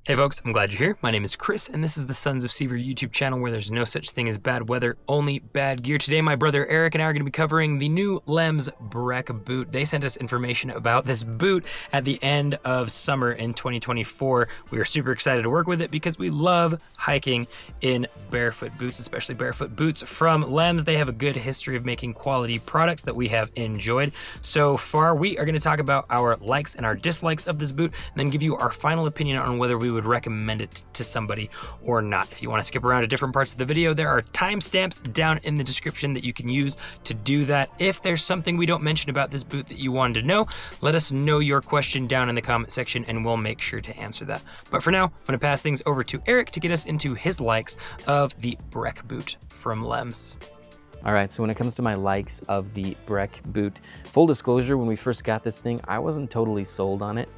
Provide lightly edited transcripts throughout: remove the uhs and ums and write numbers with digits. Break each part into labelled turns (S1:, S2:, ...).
S1: Hey folks, I'm glad you're here. My name is Chris, and this is the Sons of Sever YouTube channel where there's no such thing as bad weather, only bad gear. Today, my brother Eric and I are going to be covering the new Lems Breck boot. They sent us information about this boot at the end of summer in 2024. We are super excited to work with it because we love hiking in barefoot boots, especially barefoot boots from Lems. They have a good history of making quality products that we have enjoyed. So far, we are going to talk about our likes and our dislikes of this boot, and then give you our final opinion on whether we would recommend it to somebody or not. If you want to skip around to different parts of the video, there are timestamps down in the description that you can use to do that. If there's something we don't mention about this boot that you wanted to know, let us know your question down in the comment section and we'll make sure to answer that. But for now, I'm going to pass things over to Eric to get us into his likes of the Breck boot from Lems.
S2: All right, so when it comes to my likes of the Breck boot, full disclosure, when we first got this thing, I wasn't totally sold on it.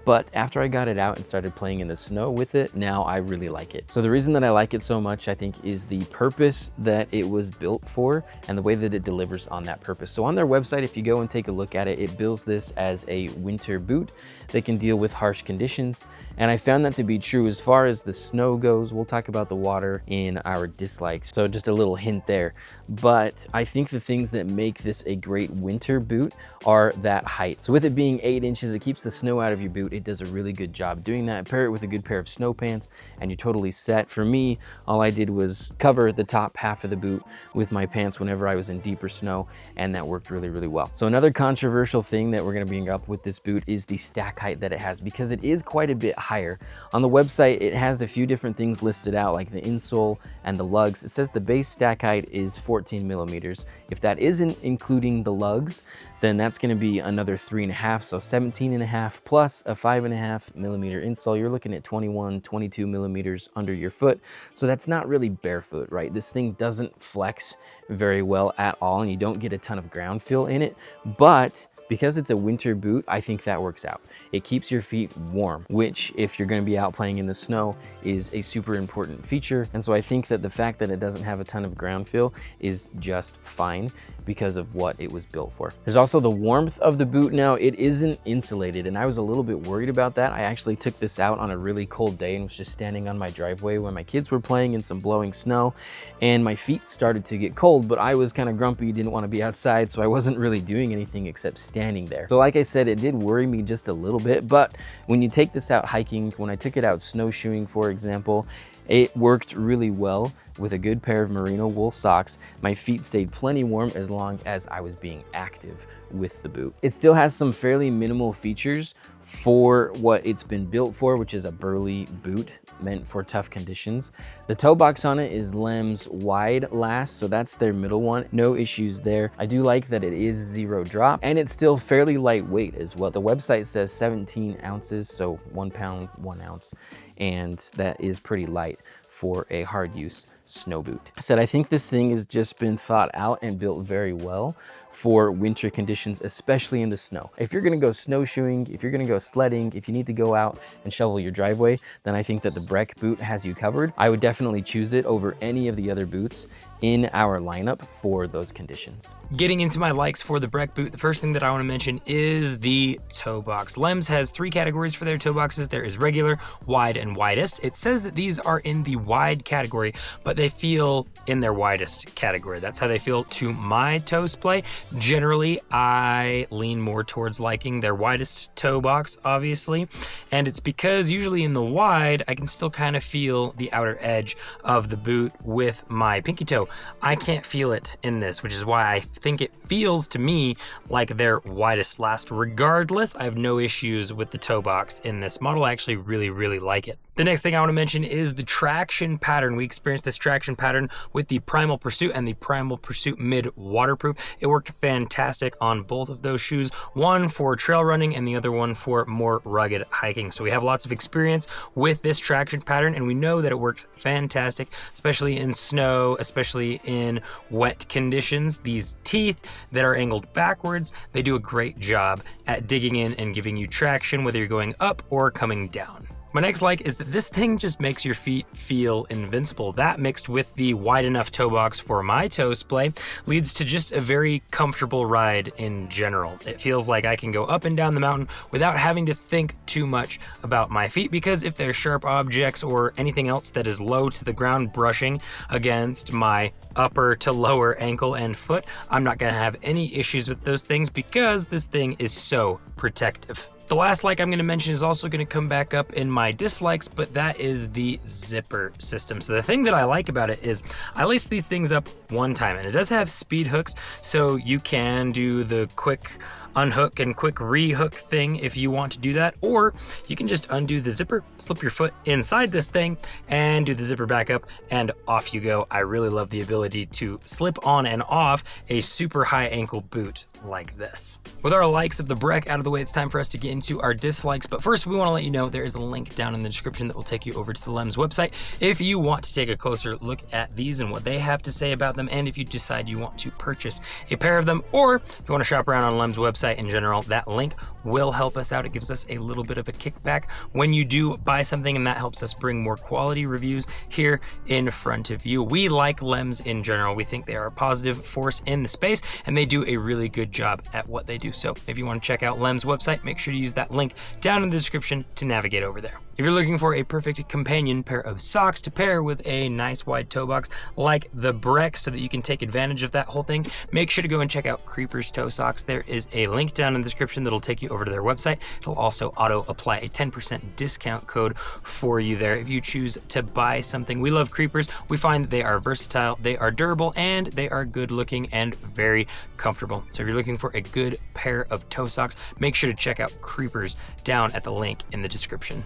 S2: But after I got it out and started playing in the snow with it, now I really like it. So the reason that I like it so much, I think, is the purpose that it was built for and the way that it delivers on that purpose. So on their website, if you go and take a look at it, it bills this as a winter boot that can deal with harsh conditions. And I found that to be true. As far as the snow goes, we'll talk about the water in our dislikes. So just a little hint there. But I think the things that make this a great winter boot are that height. So with it being 8 inches, it keeps the snow out of your boot. It does a really good job doing that. Pair it with a good pair of snow pants and you're totally set. For me, all I did was cover the top half of the boot with my pants whenever I was in deeper snow, and that worked really, really well. So another controversial thing that we're gonna bring up with this boot is the stack height that it has, because it is quite a bit higher. On the website, it has a few different things listed out, like the insole and the lugs. It says the base stack height is 14 millimeters. If that isn't including the lugs, then that's gonna be another 3.5, so 17.5 plus a 5.5 millimeter insole. You're looking at 21, 22 millimeters under your foot. So that's not really barefoot, right? This thing doesn't flex very well at all, and you don't get a ton of ground feel in it, but because it's a winter boot, I think that works out. It keeps your feet warm, which, if you're gonna be out playing in the snow, is a super important feature. And so I think that the fact that it doesn't have a ton of ground feel is just fine because of what it was built for. There's also the warmth of the boot. Now, it isn't insulated, and I was a little bit worried about that. I actually took this out on a really cold day and was just standing on my driveway when my kids were playing in some blowing snow, and my feet started to get cold, but I was kind of grumpy, didn't want to be outside, so I wasn't really doing anything except standing there. So like I said, it did worry me just a little bit, but when you take this out hiking, when I took it out snowshoeing, for example, it worked really well. With a good pair of merino wool socks, my feet stayed plenty warm as long as I was being active with the boot. It still has some fairly minimal features for what it's been built for, which is a burly boot meant for tough conditions. The toe box on it is Lems wide last, so that's their middle one. No issues there. I do like that it is 0 drop, and it's still fairly lightweight as well. The website says 17 ounces, so 1 pound, 1 ounce, and that is pretty light for a hard use snow boot. I said, I think this thing has just been thought out and built very well for winter conditions, especially in the snow. If you're gonna go snowshoeing, if you're gonna go sledding, if you need to go out and shovel your driveway, then I think that the Breck boot has you covered. I would definitely choose it over any of the other boots in our lineup for those conditions.
S1: Getting into my likes for the Breck boot, the first thing that I want to mention is the toe box. Lems has 3 categories for their toe boxes. There is regular, wide, and widest. It says that these are in the wide category, but they feel in their widest category. That's how they feel to my toes play. Generally, I lean more towards liking their widest toe box, obviously, and it's because usually in the wide, I can still kind of feel the outer edge of the boot with my pinky toe. I can't feel it in this, which is why I think it feels to me like their widest last. Regardless, I have no issues with the toe box in this model. I actually really, really like it. The next thing I want to mention is the traction pattern. We experienced this traction pattern with the Primal Pursuit and the Primal Pursuit Mid Waterproof. It worked fantastic on both of those shoes, one for trail running and the other one for more rugged hiking. So we have lots of experience with this traction pattern, and we know that it works fantastic, especially in snow, especially in wet conditions. These teeth that are angled backwards, they do a great job at digging in and giving you traction, whether you're going up or coming down. My next like is that this thing just makes your feet feel invincible. That mixed with the wide enough toe box for my toe splay leads to just a very comfortable ride in general. It feels like I can go up and down the mountain without having to think too much about my feet, because if there's sharp objects or anything else that is low to the ground brushing against my upper to lower ankle and foot, I'm not gonna have any issues with those things because this thing is so protective. The last like I'm going to mention is also going to come back up in my dislikes, but that is the zipper system. So the thing that I like about it is I lace these things up one time, and it does have speed hooks, so you can do the quick unhook and quick rehook thing if you want to do that, or you can just undo the zipper, slip your foot inside this thing, and do the zipper back up, and off you go. I really love the ability to slip on and off a super high ankle boot like this. With our likes of the Breck out of the way, it's time for us to get into our dislikes, but first we want to let you know there is a link down in the description that will take you over to the Lems website if you want to take a closer look at these and what they have to say about them, and if you decide you want to purchase a pair of them, or if you want to shop around on Lems website in general, that link will help us out. It gives us a little bit of a kickback when you do buy something, and that helps us bring more quality reviews here in front of you. We like Lems in general. We think they are a positive force in the space, and they do a really good job at what they do. So if you want to check out Lems website, make sure to use that link down in the description to navigate over there. If you're looking for a perfect companion pair of socks to pair with a nice wide toe box like the Breck so that you can take advantage of that whole thing, make sure to go and check out Creeper's Toe Socks. There is a link down in the description that'll take you over to their website. It'll also auto apply a 10% discount code for you there if you choose to buy something. We love Creepers. We find that they are versatile, they are durable, and they are good looking and very comfortable. So if you're looking for a good pair of toe socks, make sure to check out Creepers down at the link in the description.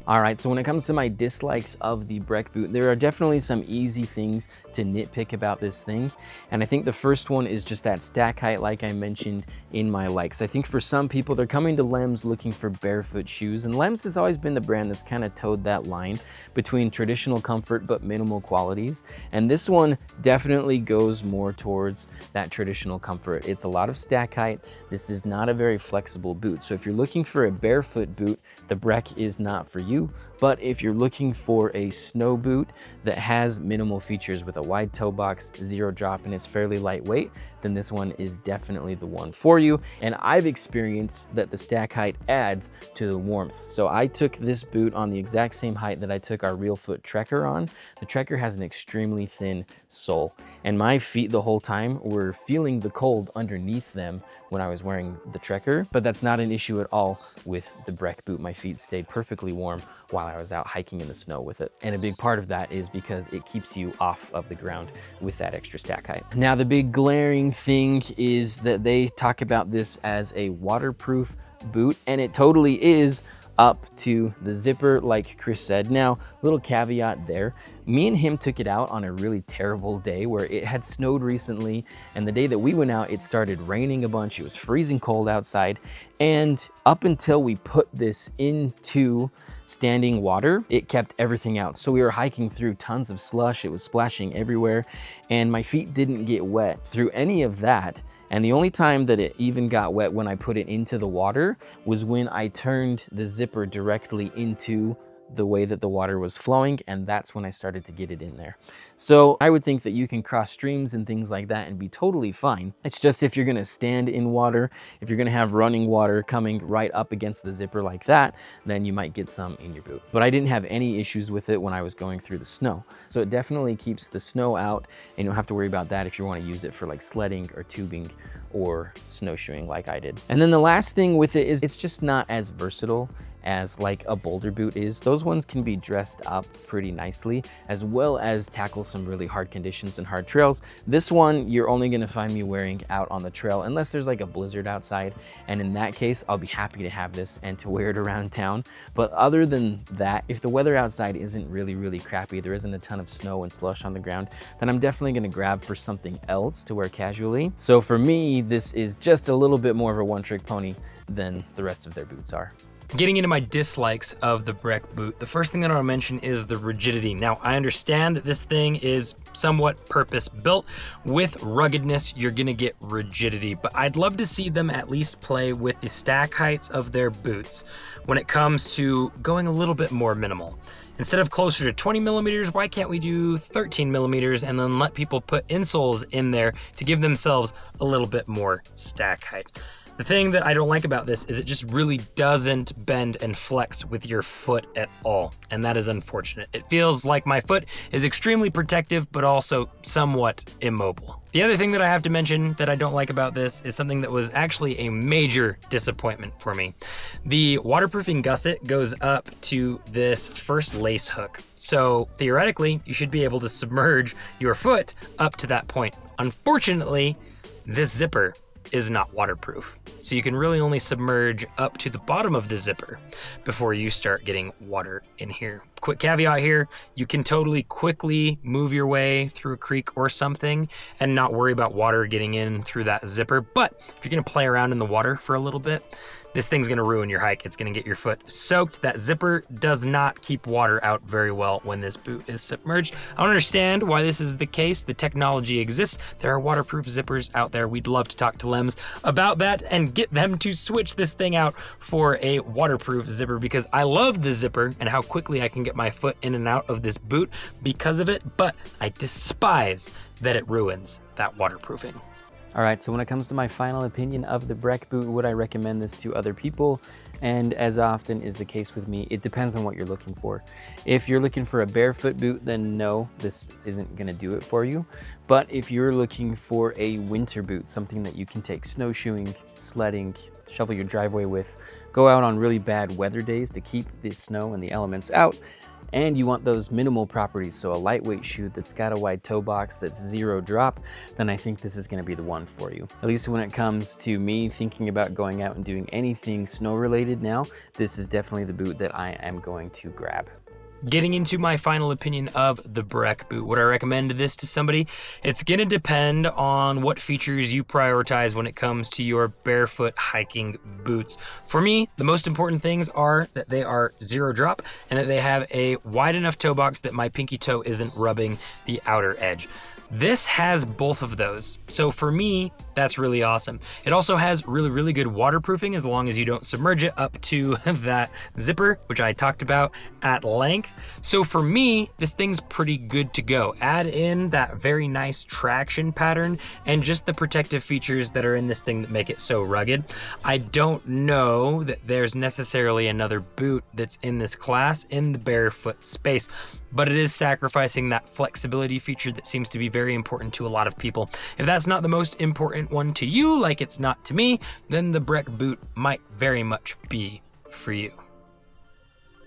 S2: All right, so when it comes to my dislikes of the Breck boot, there are definitely some easy things to nitpick about this thing. And I think the first one is just that stack height, like I mentioned in my likes. I think for some people, they're coming to Lems looking for barefoot shoes, and Lems has always been the brand that's kind of towed that line between traditional comfort but minimal qualities. And this one definitely goes more towards that traditional comfort. It's a lot of stack height. This is not a very flexible boot. So if you're looking for a barefoot boot, the Breck is not for you. But if you're looking for a snow boot that has minimal features with a wide toe box, zero drop, and is fairly lightweight, then this one is definitely the one for you. And I've experienced that the stack height adds to the warmth. So I took this boot on the exact same height that I took our Real Foot Trekker on. The Trekker has an extremely thin sole, and my feet the whole time were feeling the cold underneath them when I was wearing the Trekker, but that's not an issue at all with the Breck boot. My feet stayed perfectly warm while I was out hiking in the snow with it. And a big part of that is because it keeps you off of the ground with that extra stack height. Now, the big glaring thing is that they talk about this as a waterproof boot, and it totally is up to the zipper, like Chris said. Now, little caveat there, me and him took it out on a really terrible day where it had snowed recently, and the day that we went out, it started raining a bunch. It was freezing cold outside, and up until we put this into standing water, it kept everything out. So we were hiking through tons of slush. It was splashing everywhere, and my feet didn't get wet through any of that. And the only time that it even got wet when I put it into the water was when I turned the zipper directly into the way that the water was flowing, and that's when I started to get it in there. So I would think that you can cross streams and things like that and be totally fine. It's just if you're gonna stand in water, if you're gonna have running water coming right up against the zipper like that, then you might get some in your boot. But I didn't have any issues with it when I was going through the snow. So it definitely keeps the snow out, and you don't have to worry about that if you wanna use it for like sledding or tubing or snowshoeing like I did. And then the last thing with it is it's just not as versatile as like a boulder boot is. Those ones can be dressed up pretty nicely, as well as tackle some really hard conditions and hard trails. This one, you're only gonna find me wearing out on the trail unless there's like a blizzard outside. And in that case, I'll be happy to have this and to wear it around town. But other than that, if the weather outside isn't really crappy, there isn't a ton of snow and slush on the ground, then I'm definitely gonna grab for something else to wear casually. So for me, this is just a little bit more of a one-trick pony than the rest of their boots are.
S1: Getting into my dislikes of the Breck boot, the first thing that I want to mention is the rigidity. Now, I understand that this thing is somewhat purpose-built. With ruggedness, you're gonna get rigidity, but I'd love to see them at least play with the stack heights of their boots when it comes to going a little bit more minimal. Instead of closer to 20 millimeters, why can't we do 13 millimeters and then let people put insoles in there to give themselves a little bit more stack height? The thing that I don't like about this is it just really doesn't bend and flex with your foot at all, and that is unfortunate. It feels like my foot is extremely protective, but also somewhat immobile. The other thing that I have to mention that I don't like about this is something that was actually a major disappointment for me. The waterproofing gusset goes up to this first lace hook. So theoretically, you should be able to submerge your foot up to that point. Unfortunately, this zipper is not waterproof. So you can really only submerge up to the bottom of the zipper before you start getting water in here. Quick caveat here, you can totally quickly move your way through a creek or something and not worry about water getting in through that zipper. But if you're gonna play around in the water for a little bit, this thing's gonna ruin your hike. It's gonna get your foot soaked. That zipper does not keep water out very well when this boot is submerged. I don't understand why this is the case. The technology exists. There are waterproof zippers out there. We'd love to talk to Lems about that and get them to switch this thing out for a waterproof zipper, because I love the zipper and how quickly I can get my foot in and out of this boot because of it, but I despise that it ruins that waterproofing.
S2: All right, so when it comes to my final opinion of the Breck boot, would I recommend this to other people? And as often is the case with me, it depends on what you're looking for. If you're looking for a barefoot boot, then no, this isn't gonna do it for you. But if you're looking for a winter boot, something that you can take snowshoeing, sledding, shovel your driveway with, go out on really bad weather days to keep the snow and the elements out, and you want those minimal properties, so a lightweight shoe that's got a wide toe box that's zero drop, then I think this is gonna be the one for you. At least when it comes to me thinking about going out and doing anything snow related now, this is definitely the boot that I am going to grab.
S1: Getting into my final opinion of the Breck boot, would I recommend this to somebody? It's gonna depend on what features you prioritize when it comes to your barefoot hiking boots. For me, the most important things are that they are zero drop and that they have a wide enough toe box that my pinky toe isn't rubbing the outer edge. This has both of those. So for me, that's really awesome. It also has really good waterproofing as long as you don't submerge it up to that zipper, which I talked about at length. So for me, this thing's pretty good to go. Add in that very nice traction pattern and just the protective features that are in this thing that make it so rugged. I don't know that there's necessarily another boot that's in this class in the barefoot space, but it is sacrificing that flexibility feature that seems to be very important to a lot of people. If that's not the most important one to you, like it's not to me, then the Breck boot might very much be for you.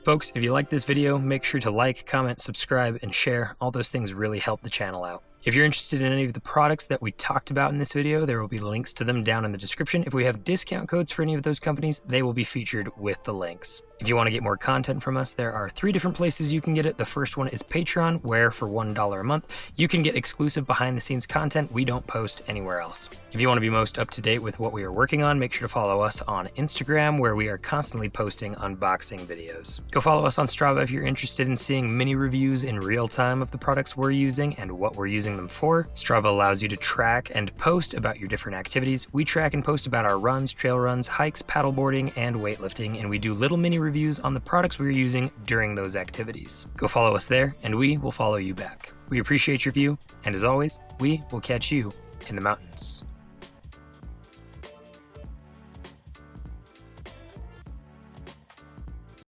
S1: Folks, if you like this video, make sure to like, comment, subscribe, and share. All those things really help the channel out. If you're interested in any of the products that we talked about in this video, there will be links to them down in the description. If we have discount codes for any of those companies, they will be featured with the links. If you want to get more content from us, there are 3 different places you can get it. The first one is Patreon, where for $1 a month, you can get exclusive behind-the-scenes content we don't post anywhere else. If you want to be most up-to-date with what we are working on, make sure to follow us on Instagram, where we are constantly posting unboxing videos. Go follow us on Strava if you're interested in seeing mini reviews in real time of the products we're using and what we're using them for. Strava allows you to track and post about your different activities. We track and post about our runs, trail runs, hikes, paddleboarding, and weightlifting, and we do little mini reviews on the products we're using during those activities. Go follow us there, and we will follow you back. We appreciate your view, and as always, we will catch you in the mountains.